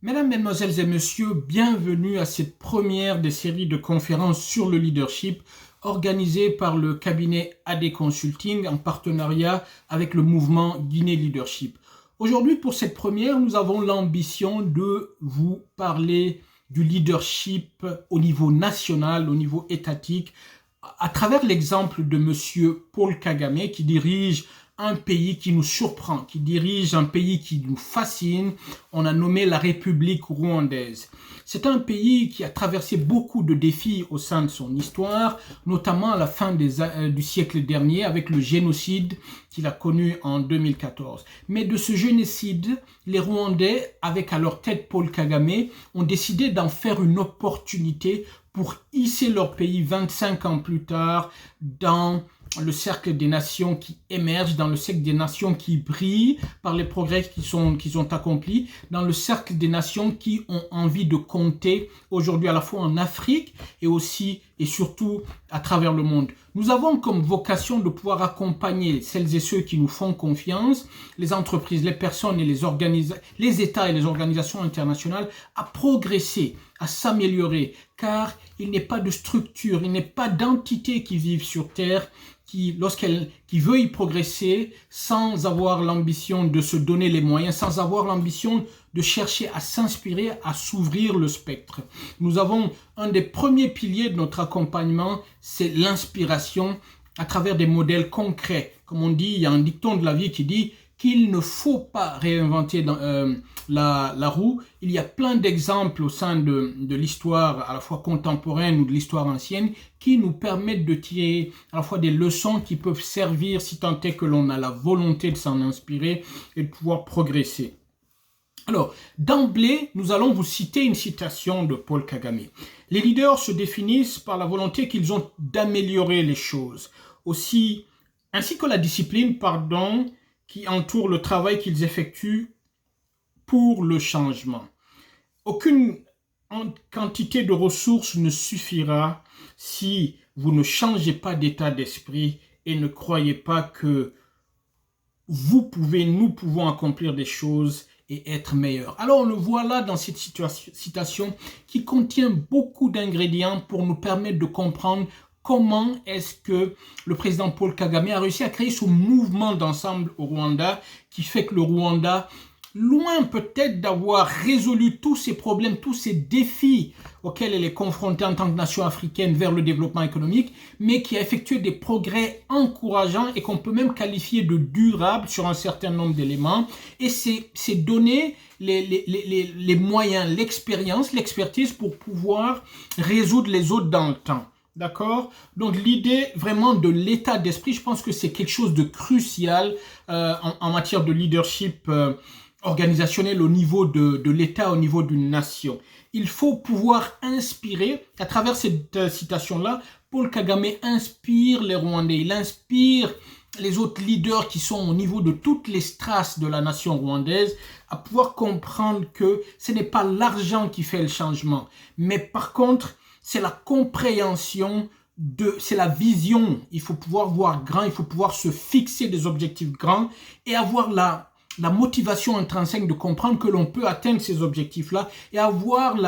Mesdames, Mesdemoiselles et Messieurs, bienvenue à cette première des séries de conférences sur le leadership organisées par le cabinet AD Consulting en partenariat avec le mouvement Guinée Leadership. Aujourd'hui, pour cette première, nous avons l'ambition de vous parler du leadership au niveau national, au niveau étatique, à travers l'exemple de Monsieur Paul Kagame qui dirige un pays qui nous surprend, qui dirige un pays qui nous fascine. On a nommé la République rwandaise. C'est un pays qui a traversé beaucoup de défis au sein de son histoire, notamment à la fin du siècle dernier avec le génocide qu'il a connu en 2014. Mais de ce génocide, les Rwandais, avec à leur tête Paul Kagame, ont décidé d'en faire une opportunité pour hisser leur pays 25 ans plus tard dans le cercle des nations qui émergent, dans le cercle des nations qui brillent par les progrès qu'ils ont accomplis, dans le cercle des nations qui ont envie de compter aujourd'hui à la fois en Afrique et aussi et surtout à travers le monde. Nous avons comme vocation de pouvoir accompagner celles et ceux qui nous font confiance, les entreprises, les personnes et les États et les organisations internationales à progresser, à s'améliorer, car il n'est pas de structure, il n'est pas d'entité qui vivent sur Terre qui veuille progresser sans avoir l'ambition de se donner les moyens, sans avoir l'ambition de chercher à s'inspirer, à s'ouvrir le spectre. Nous avons un des premiers piliers de notre accompagnement, c'est l'inspiration à travers des modèles concrets. Comme on dit, il y a un dicton de la vie qui dit qu'il ne faut pas réinventer la roue. Il y a plein d'exemples au sein de l'histoire à la fois contemporaine ou de l'histoire ancienne qui nous permettent de tirer à la fois des leçons qui peuvent servir si tant est que l'on a la volonté de s'en inspirer et de pouvoir progresser. Alors, d'emblée, nous allons vous citer une citation de Paul Kagame. Les leaders se définissent par la volonté qu'ils ont d'améliorer les choses, ainsi que la discipline, qui entoure le travail qu'ils effectuent pour le changement. Aucune quantité de ressources ne suffira si vous ne changez pas d'état d'esprit et ne croyez pas que nous pouvons accomplir des choses et être meilleurs. Alors on le voit là dans cette citation qui contient beaucoup d'ingrédients pour nous permettre de comprendre comment est-ce que le président Paul Kagame a réussi à créer ce mouvement d'ensemble au Rwanda qui fait que le Rwanda, loin peut-être d'avoir résolu tous ces problèmes, tous ces défis auxquels elle est confrontée en tant que nation africaine vers le développement économique, mais qui a effectué des progrès encourageants et qu'on peut même qualifier de durables sur un certain nombre d'éléments. Et c'est donner les moyens, l'expérience, l'expertise pour pouvoir résoudre les autres dans le temps. D'accord? Donc l'idée vraiment de l'état d'esprit, je pense que c'est quelque chose de crucial en matière de leadership organisationnel au niveau de l'État, au niveau d'une nation. Il faut pouvoir inspirer, à travers cette citation-là, Paul Kagame inspire les Rwandais, il inspire les autres leaders qui sont au niveau de toutes les strates de la nation rwandaise à pouvoir comprendre que ce n'est pas l'argent qui fait le changement, mais par contre, c'est la compréhension, c'est la vision. Il faut pouvoir voir grand, il faut pouvoir se fixer des objectifs grands et avoir la motivation intrinsèque de comprendre que l'on peut atteindre ces objectifs-là et avoir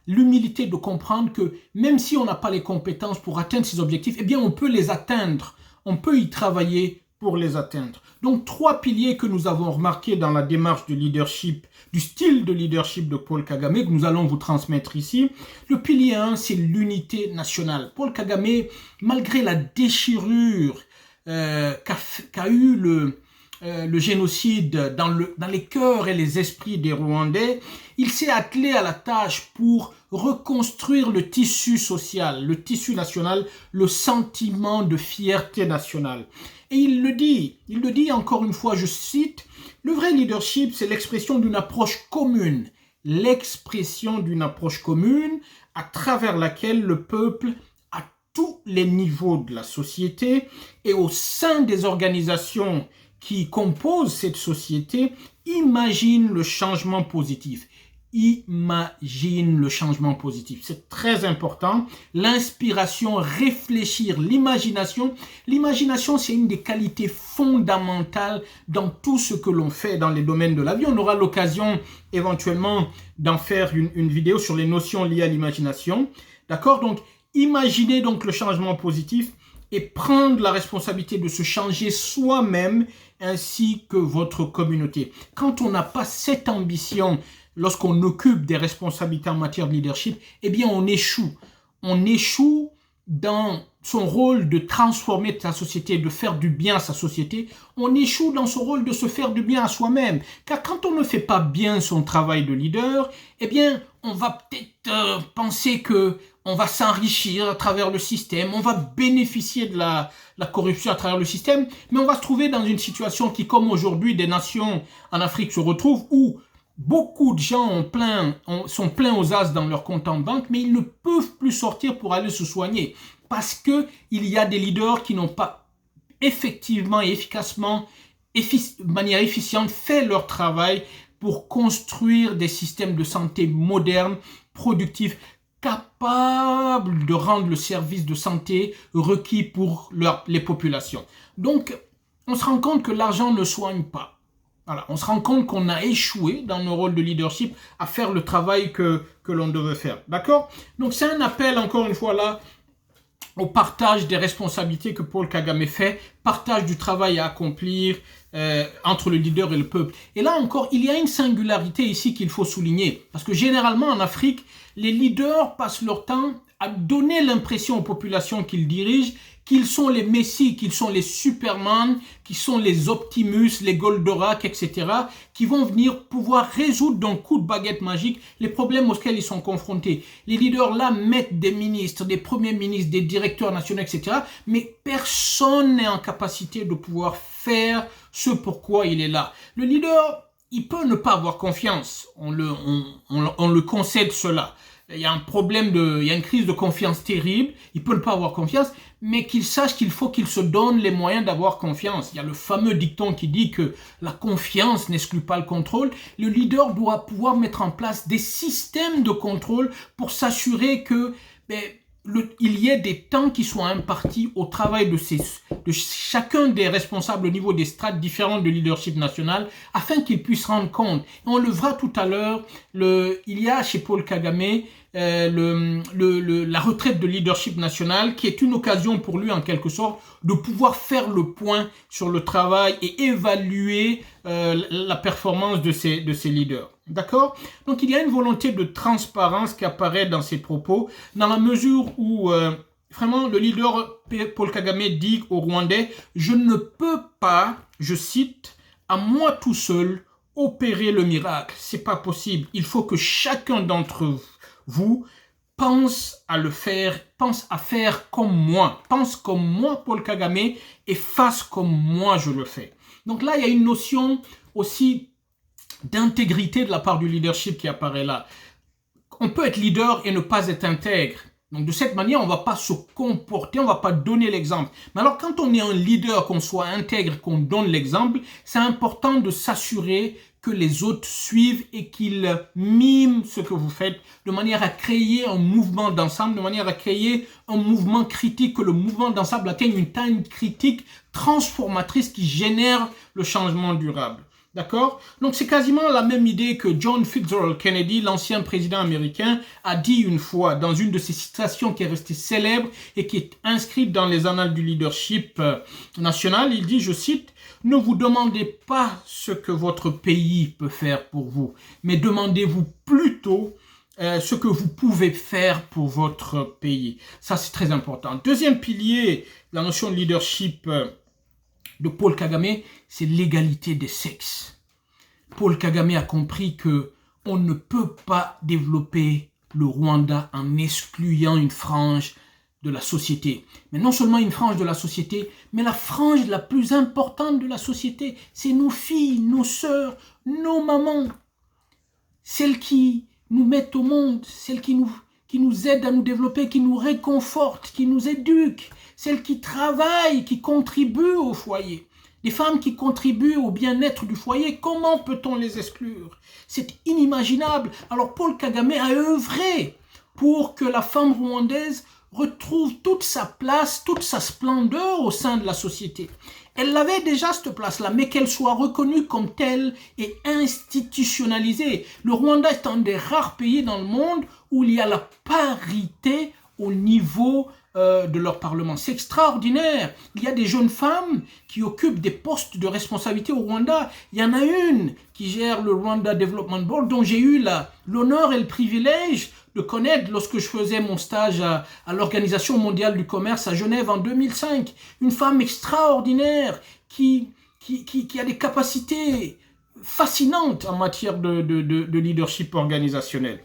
l'humilité de comprendre que même si on n'a pas les compétences pour atteindre ces objectifs, eh bien on peut les atteindre, on peut y travailler pour les atteindre. Donc 3 piliers que nous avons remarqués dans la démarche de leadership, du style de leadership de Paul Kagame que nous allons vous transmettre ici. Le pilier 1, c'est l'unité nationale. Paul Kagame, malgré la déchirure qu'a eu le génocide dans les cœurs et les esprits des Rwandais, il s'est attelé à la tâche pour reconstruire le tissu social, le tissu national, le sentiment de fierté nationale. Et il le dit encore une fois, je cite, « Le vrai leadership, c'est l'expression d'une approche commune. L'expression d'une approche commune à travers laquelle le peuple, à tous les niveaux de la société et au sein des organisations qui composent cette société, imagine le changement positif. imagine le changement positif. C'est très important. L'inspiration, réfléchir, l'imagination. L'imagination, c'est une des qualités fondamentales dans tout ce que l'on fait dans les domaines de la vie. On aura l'occasion éventuellement d'en faire une vidéo sur les notions liées à l'imagination. D'accord? Donc, imaginez donc le changement positif et prendre la responsabilité de se changer soi-même ainsi que votre communauté. Quand on n'a pas cette ambition, lorsqu'on occupe des responsabilités en matière de leadership, eh bien on échoue. On échoue dans son rôle de transformer sa société, de faire du bien à sa société. On échoue dans son rôle de se faire du bien à soi-même. Car quand on ne fait pas bien son travail de leader, eh bien on va peut-être penser que on va s'enrichir à travers le système, on va bénéficier de la corruption à travers le système, mais on va se trouver dans une situation qui, comme aujourd'hui, des nations en Afrique se retrouvent où beaucoup de gens sont pleins aux as dans leur compte en banque, mais ils ne peuvent plus sortir pour aller se soigner parce qu'il y a des leaders qui n'ont pas effectivement et efficacement, de manière efficiente, fait leur travail pour construire des systèmes de santé modernes, productifs, capables de rendre le service de santé requis pour les populations. Donc, on se rend compte que l'argent ne soigne pas. Voilà, on se rend compte qu'on a échoué dans nos rôles de leadership à faire le travail que l'on devait faire. D'accord? Donc, c'est un appel, encore une fois là, au partage des responsabilités que Paul Kagame fait, partage du travail à accomplir entre le leader et le peuple. Et là encore, il y a une singularité ici qu'il faut souligner. Parce que généralement en Afrique, les leaders passent leur temps à donner l'impression aux populations qu'ils dirigent qu'ils sont les messies, qu'ils sont les Superman, qu'ils sont les Optimus, les Goldorak, etc., qui vont venir pouvoir résoudre d'un coup de baguette magique les problèmes auxquels ils sont confrontés. Les leaders là mettent des ministres, des premiers ministres, des directeurs nationaux, etc., mais personne n'est en capacité de pouvoir faire ce pourquoi il est là. Le leader, il peut ne pas avoir confiance, on le concède cela. Il y a un problème il y a une crise de confiance terrible, il peut ne pas avoir confiance, mais qu'il sache qu'il faut qu'il se donne les moyens d'avoir confiance. Il y a le fameux dicton qui dit que la confiance n'exclut pas le contrôle. Le leader doit pouvoir mettre en place des systèmes de contrôle pour s'assurer que il y ait des temps qui soient impartis au travail de chacun des responsables au niveau des strates différentes de leadership national afin qu'ils puissent rendre compte. Et on le verra tout à l'heure, il y a chez Paul Kagame la retraite de leadership national qui est une occasion pour lui en quelque sorte de pouvoir faire le point sur le travail et évaluer la performance de ces leaders. D'accord? Donc il y a une volonté de transparence qui apparaît dans ses propos, dans la mesure où vraiment le leader Paul Kagame dit aux Rwandais « Je ne peux pas, je cite, à moi tout seul, opérer le miracle. C'est pas possible. Il faut que chacun d'entre vous pense à le faire, pense à faire comme moi. Pense comme moi, Paul Kagame, et fasse comme moi je le fais. » Donc là, il y a une notion aussi d'intégrité de la part du leadership qui apparaît là. On peut être leader et ne pas être intègre. Donc de cette manière, on ne va pas se comporter, on ne va pas donner l'exemple. Mais alors quand on est un leader, qu'on soit intègre, qu'on donne l'exemple, c'est important de s'assurer que les autres suivent et qu'ils miment ce que vous faites de manière à créer un mouvement d'ensemble, de manière à créer un mouvement critique, que le mouvement d'ensemble atteigne une taille critique transformatrice qui génère le changement durable. D'accord? Donc c'est quasiment la même idée que John Fitzgerald Kennedy, l'ancien président américain, a dit une fois dans une de ses citations qui est restée célèbre et qui est inscrite dans les annales du leadership national. Il dit, je cite, « Ne vous demandez pas ce que votre pays peut faire pour vous, mais demandez-vous plutôt ce que vous pouvez faire pour votre pays. » Ça, c'est très important. Deuxième pilier, la notion de leadership de Paul Kagame, c'est l'égalité des sexes. Paul Kagame a compris que on ne peut pas développer le Rwanda en excluant une frange de la société. Mais non seulement une frange de la société, mais la frange la plus importante de la société, c'est nos filles, nos sœurs, nos mamans. Celles qui nous mettent au monde, celles qui nous aident à nous développer, qui nous réconfortent, qui nous éduquent, celles qui travaillent, qui contribuent au foyer. des femmes qui contribuent au bien-être du foyer. Comment peut-on les exclure? C'est inimaginable. Alors Paul Kagame a œuvré pour que la femme rwandaise retrouve toute sa place, toute sa splendeur au sein de la société. Elle avait déjà cette place-là, mais qu'elle soit reconnue comme telle et institutionnalisée. Le Rwanda est un des rares pays dans le monde où il y a la parité au niveau de leur parlement. C'est extraordinaire. Il y a des jeunes femmes qui occupent des postes de responsabilité au Rwanda. Il y en a une qui gère le Rwanda Development Board, dont j'ai eu l'honneur et le privilège de connaître lorsque je faisais mon stage à l'Organisation mondiale du commerce à Genève en 2005. Une femme extraordinaire qui a des capacités fascinantes en matière de leadership organisationnel.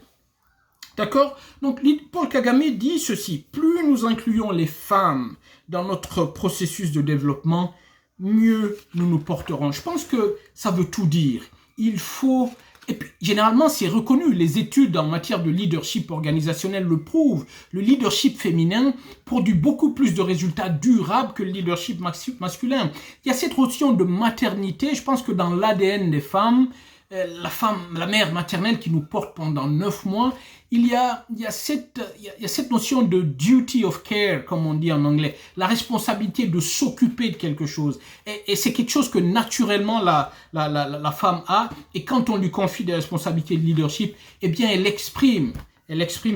D'accord? Donc, Paul Kagame dit ceci: plus nous incluons les femmes dans notre processus de développement, mieux nous nous porterons. Je pense que ça veut tout dire. Il faut... Et puis, généralement, c'est reconnu. Les études en matière de leadership organisationnel le prouvent. Le leadership féminin produit beaucoup plus de résultats durables que le leadership masculin. Il y a cette notion de maternité. Je pense que dans l'ADN des femmes, la mère maternelle qui nous porte pendant 9 mois, il y a cette notion de duty of care, comme on dit en anglais, la responsabilité de s'occuper de quelque chose. Et c'est quelque chose que naturellement la femme a, et quand on lui confie des responsabilités de leadership, eh bien elle exprime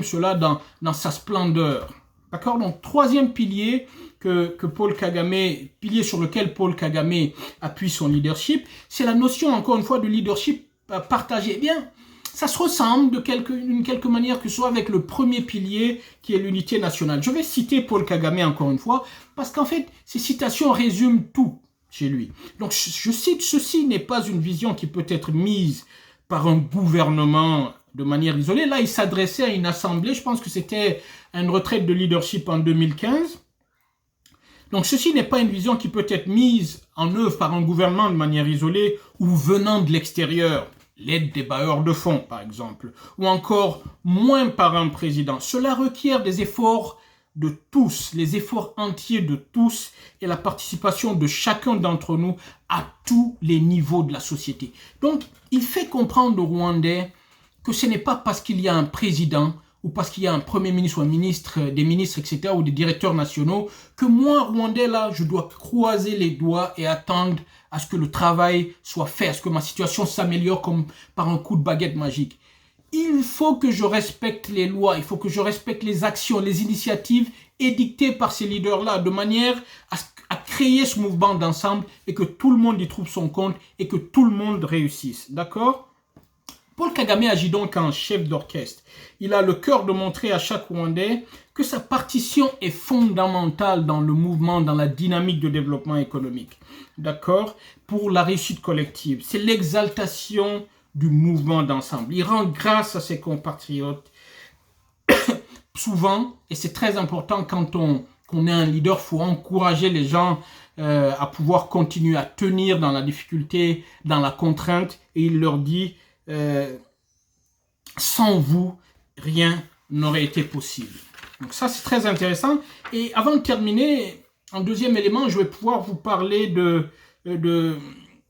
cela dans sa splendeur. D'accord? Donc, troisième pilier pilier sur lequel Paul Kagame appuie son leadership, c'est la notion, encore une fois, de leadership partagé. Eh bien, ça se ressemble d'une quelque manière que ce soit avec le premier pilier qui est l'unité nationale. Je vais citer Paul Kagame encore une fois, parce qu'en fait, ces citations résument tout chez lui. Donc, je cite: ceci n'est pas une vision qui peut être mise par un gouvernement de manière isolée. Là, il s'adressait à une assemblée, je pense que c'était une retraite de leadership en 2015. Donc, ceci n'est pas une vision qui peut être mise en œuvre par un gouvernement de manière isolée ou venant de l'extérieur, l'aide des bailleurs de fonds, par exemple, ou encore moins par un président. Cela requiert des efforts de tous, les efforts entiers de tous et la participation de chacun d'entre nous à tous les niveaux de la société. Donc, il fait comprendre aux Rwandais que ce n'est pas parce qu'il y a un président ou parce qu'il y a un premier ministre ou un ministre, des ministres, etc., ou des directeurs nationaux, que moi, Rwandais, là, je dois croiser les doigts et attendre à ce que le travail soit fait, à ce que ma situation s'améliore comme par un coup de baguette magique. Il faut que je respecte les lois, il faut que je respecte les actions, les initiatives édictées par ces leaders-là, de manière à créer ce mouvement d'ensemble et que tout le monde y trouve son compte et que tout le monde réussisse. D'accord ? Paul Kagame agit donc en chef d'orchestre. Il a le cœur de montrer à chaque Rwandais que sa partition est fondamentale dans le mouvement, dans la dynamique de développement économique. D'accord? Pour la réussite collective. C'est l'exaltation du mouvement d'ensemble. Il rend grâce à ses compatriotes. Souvent, et c'est très important quand on est un leader, il faut encourager les gens à pouvoir continuer à tenir dans la difficulté, dans la contrainte. Et il leur dit... sans vous, rien n'aurait été possible. Donc ça, c'est très intéressant. Et avant de terminer, en deuxième élément, je vais pouvoir vous parler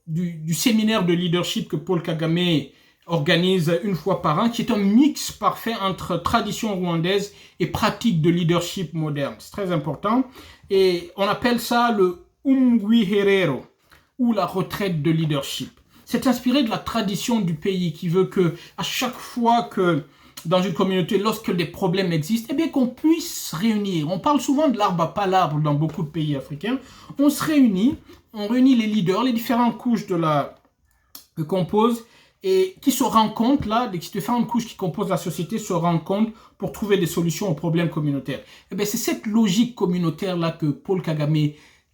du séminaire de leadership que Paul Kagame organise une fois par an, qui est un mix parfait entre tradition rwandaise et pratique de leadership moderne. C'est très important. Et on appelle ça le Umwiherero, ou la retraite de leadership. C'est inspiré de la tradition du pays qui veut que, à chaque fois que dans une communauté, lorsque des problèmes existent, eh bien qu'on puisse se réunir. On parle souvent de l'arbre à palabres dans beaucoup de pays africains. On se réunit, on réunit les leaders, les différentes couches que composent et qui se rencontrent là, les différentes couches qui composent la société se rencontrent pour trouver des solutions aux problèmes communautaires. Eh bien, c'est cette logique communautaire là que Paul Kagame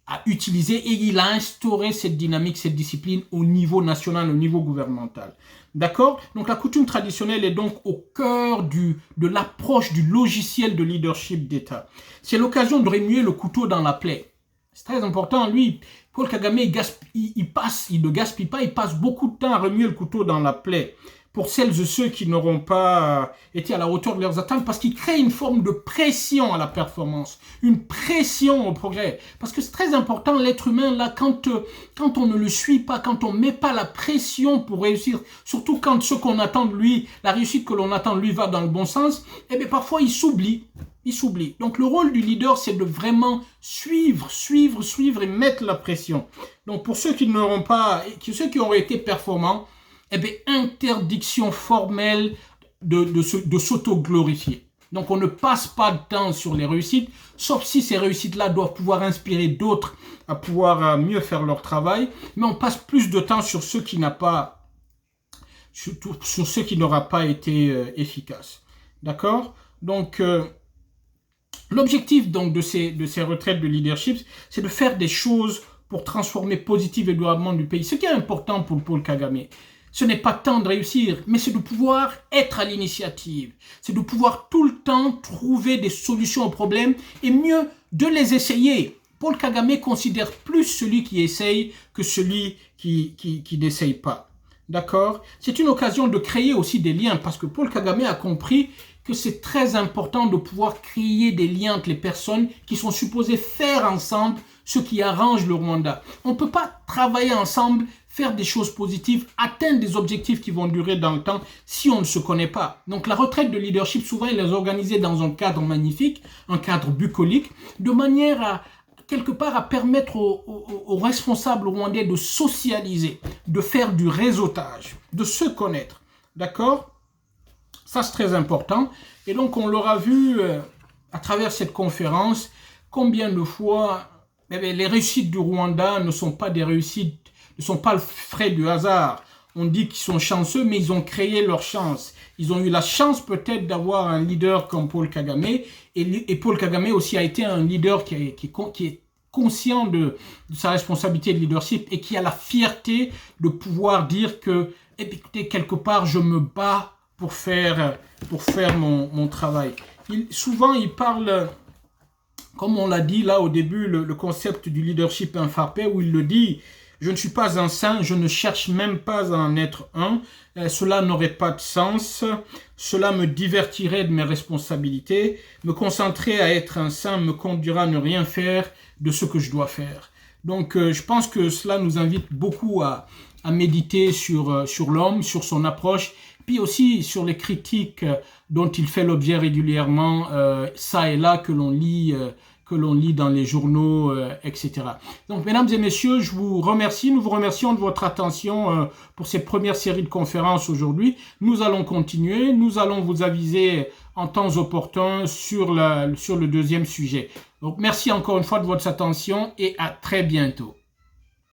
a utilisé et il a instauré cette dynamique, cette discipline au niveau national, au niveau gouvernemental. D'accord? Donc la coutume traditionnelle est donc au cœur de l'approche du logiciel de leadership d'État. C'est l'occasion de remuer le couteau dans la plaie. C'est très important. Lui, Paul Kagame, il ne gaspille pas, il passe beaucoup de temps à remuer le couteau dans la plaie pour celles et ceux qui n'auront pas été à la hauteur de leurs attentes, parce qu'il crée une forme de pression à la performance, une pression au progrès. Parce que c'est très important, l'être humain, là, quand on ne le suit pas, quand on ne met pas la pression pour réussir, surtout quand ce qu'on attend de lui, la réussite que l'on attend de lui va dans le bon sens, eh bien parfois il s'oublie. Donc le rôle du leader, c'est de vraiment suivre et mettre la pression. Donc pour ceux qui n'auront pas, ceux qui auraient été performants, eh bien interdiction formelle de s'auto-glorifier. Donc on ne passe pas de temps sur les réussites, sauf si ces réussites-là doivent pouvoir inspirer d'autres à pouvoir mieux faire leur travail. Mais on passe plus de temps sur ceux qui sur ceux qui n'aura pas été efficaces. D'accord? Donc l'objectif donc de ces retraites de leadership, c'est de faire des choses pour transformer positivement et durablement du pays. Ce qui est important pour Paul Kagame, ce n'est pas tant de réussir, mais c'est de pouvoir être à l'initiative. C'est de pouvoir tout le temps trouver des solutions aux problèmes et mieux de les essayer. Paul Kagame considère plus celui qui essaye que celui qui n'essaye pas. D'accord? C'est une occasion de créer aussi des liens parce que Paul Kagame a compris que c'est très important de pouvoir créer des liens entre les personnes qui sont supposées faire ensemble ce qui arrange le Rwanda. On ne peut pas travailler ensemble, faire des choses positives, atteindre des objectifs qui vont durer dans le temps si on ne se connaît pas. Donc la retraite de leadership, souvent, elle est organisée dans un cadre magnifique, un cadre bucolique, de manière à quelque part à permettre aux responsables rwandais de socialiser, de faire du réseautage, de se connaître. D'accord ? Ça, c'est très important. Et donc, on l'aura vu à travers cette conférence, combien de fois les réussites du Rwanda ne sont pas des réussites, ne sont pas le frais du hasard. On dit qu'ils sont chanceux, mais ils ont créé leur chance. Ils ont eu la chance peut-être d'avoir un leader comme Paul Kagame. Et Paul Kagame aussi a été un leader qui est conscient de sa responsabilité de leadership et qui a la fierté de pouvoir dire que, écoutez, quelque part, je me bats pour faire mon travail. Souvent, il parle, comme on l'a dit là au début, le concept du leadership imparfait, où il le dit, je ne suis pas un saint, je ne cherche même pas à en être un, cela n'aurait pas de sens, cela me divertirait de mes responsabilités, me concentrer à être un saint me conduira à ne rien faire de ce que je dois faire. Donc, je pense que cela nous invite beaucoup à méditer sur l'homme, sur son approche, puis aussi sur les critiques dont il fait l'objet régulièrement, ça et là, que l'on lit dans les journaux, etc. Donc, mesdames et messieurs, je vous remercie. Nous vous remercions de votre attention pour cette première série de conférences aujourd'hui. Nous allons continuer. Nous allons vous aviser en temps opportun sur le deuxième sujet. Donc, merci encore une fois de votre attention et à très bientôt.